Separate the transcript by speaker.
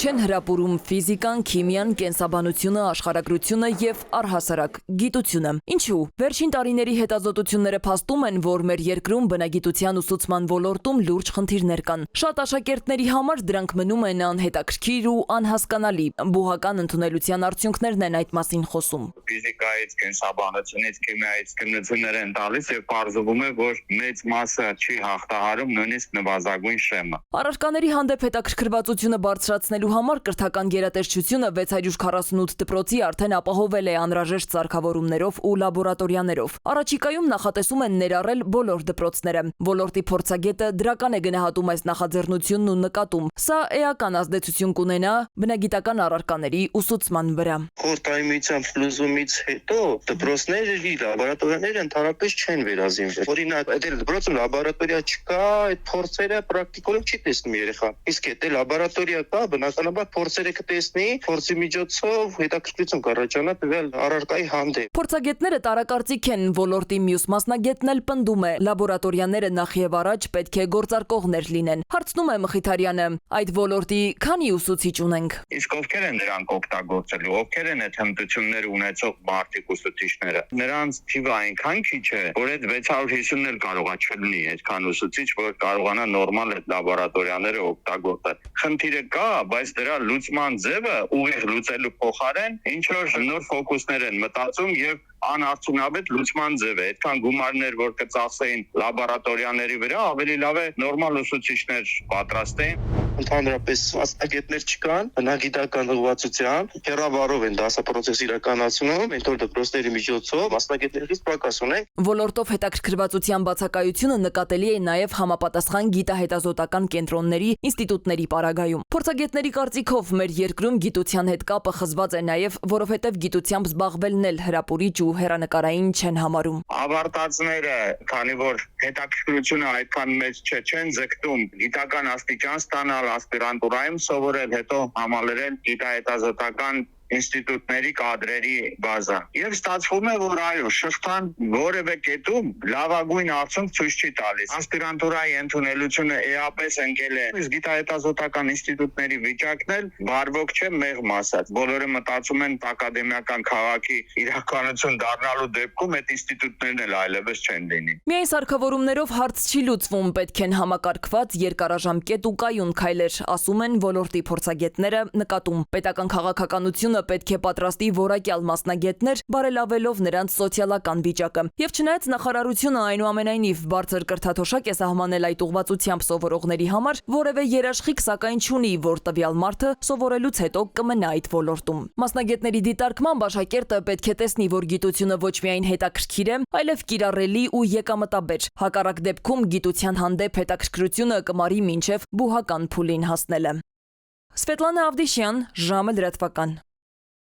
Speaker 1: Չեն հրապուրում ֆիզիկան, քիմիան, կենսաբանությունը, աշխարհագրությունը եւ առհասարակ գիտությունը։ Ինչու՞։ Վերջին տարիների հետազոտությունները փաստում են, որ մեր երկրում բնագիտության ուսուցման ոլորտում լուրջ խնդիրներ կան։ Շատ աշակերտների համար դրանք մնում են անհետաքրքիր ու անհասկանալի։ Բուհական ընդունելության արդյունքներն են այդ մասին խոսում։
Speaker 2: Ֆիզիկայից, կենսաբանությունից, քիմիայից քննություններ են տալիս եւ պարզվում է, որ մեծ մասը չի հաղթահարում նույնիսկ նվազագույն շեմը։
Speaker 1: Առարկաների հանդեպ հետաքրքրվածությունը բարձրացնելու համար կրթական գերատեսչությունը 648 դպրոցի արդեն ապահովել է անհրաժեշտ սարքավորումներով ու լաբորատորիաներով։ Առաջիկայում նախատեսում են ներառել բոլոր դպրոցները։ Ոլորտի փորձագետը դրական է գնահատում այս նախաձեռնությունն ու նկատում. սա էական ազդեցություն կունենա բնագիտական առարկաների ուսուցման վրա։
Speaker 3: Խորհրդային միության փլուզումից հետո դպրոցների լաբորատորիաները ընդհանրապես չեն վերազինվել։ Օրինակ, այդ դպրոցում լաբորատորիա չկա, այդ փորձերը պրակտիկորեն չի տեսնում երեխան։ Իսկ եթե լաբորատորիա կա, բնականաբար փորձերը կտեսնի, փորձի միջոցով հետաքրքրություն կառաջանա տվյալ առարկայի հանդեպ։
Speaker 1: Փորձագետները տարակարծիք են, ոլորտի մյուս մասնագետն էլ պնդում է, լաբորատորիաները նախ եւ առաջ պետք է գործարկողներ լինեն։ Հարցնում է Մխիթարյանը. այդ ոլորտի քանի ուսուցիչ ունենք։
Speaker 2: Իսկ ովքեր են դրանք օգտագործելու, ովքեր են այդ հմտությունները ունեցող մարդիկ ուսուցիչները։ Նրանց թիվը այնքան քիչ է, որ այդ 650-ն էլ կարողա չլինի այդքան ուսուցիչ, որ կարողանա նորմալ այդ լաբորատորիաները օգտագործել։ Խնդիրը կա, բայց դրա լուծման ձևը ուղիղ լուծելու փոխարեն ինչ որ նոր ֆոկուսներ են մտածում եւ անարդյունավետ լուծման ձև է։ Այդքան գումարներ, որ կծախսեին լաբորատորիաների վրա, ավելի լավ է նորմալ ուսուցիչներ պատրաստեին։
Speaker 3: Ընդհանրապես մասնագետներ չկան, բնագիտական ուղղվածությամբ հեռավարով են դասապրոցես իրականացնում, մենթոր դպրոցների միջոցով մասնագետներից պակաս ունենք։
Speaker 1: Ոլորտով հետաքրքրվածության բացակայությունը նկատելի է նաև համապատասխան գիտահետազոտական կենտրոնների, ինստիտուտների պարագայում։ Փորձագետների կարծիքով մեր երկրում գիտության հետ կապը խզված է նաև, որովհետև գիտությամբ զբաղվելն էլ հրապուրիչ ու հեռանկարային չեն համարում։
Speaker 2: Ավարտածները, քանի որ հետաքրքրությունը այդքան մեծ չեն ձգտում գիտական աստիճան ստանալ, ասպիրանտուրայում սովորել, հետո համալրել գիտահետազոտական ինստիտուտների կադրերի բազա։ Եվ ստացվում է, որ այո, շղթան որևէ կետում լավագույն արդյունք ցույց չի տալիս։ Ասպիրանտուրայի ընդունելությունը էապես ընկել է։ Իսկ գիտահետազոտական ինստիտուտների վիճակն էլ բարվոք չէ, մեղմ ասած։ Բոլորը մտածում են ակադեմիական քաղաքի իրականություն դառնալու դեպքում այդ ինստիտուտներն էլ այլևս չեն լինի։
Speaker 1: Միայն սարքավորումներով հարց չի լուծվում, պետք են համակարգված երկարաժամկետ ու կայուն քայլեր, ասում են ոլորտի փորձագետները, նկատում պետական քաղաքականությունը պետք է պատրաստի որակյալ մասնագետներ, բարելավելով նրանց սոցիալական վիճակը։ Եվ չնայած նախարարությունը այնուամենայնիվ բարձր կրթաթոշակ է սահմանել այդ ուղղվածությամբ սովորողների համար, որևէ երաշխիք սակայն չունի, որ տվյալ մարդը սովորելուց հետո կմնա այդ ոլորտում։ Մասնագետների դիտարկմամբ աշակերտը պետք է տեսնի, որ գիտությունը ոչ միայն հետաքրքիր է, այլև կիրառելի ու եկամտաբեր։ Հակառակ դեպքում գիտության հանդեպ հետաքրքրությունը կմարի մինչև բուհական փուլին հասնելը։ Սվետլանա Ավդիշյան, ժամը լրատվական։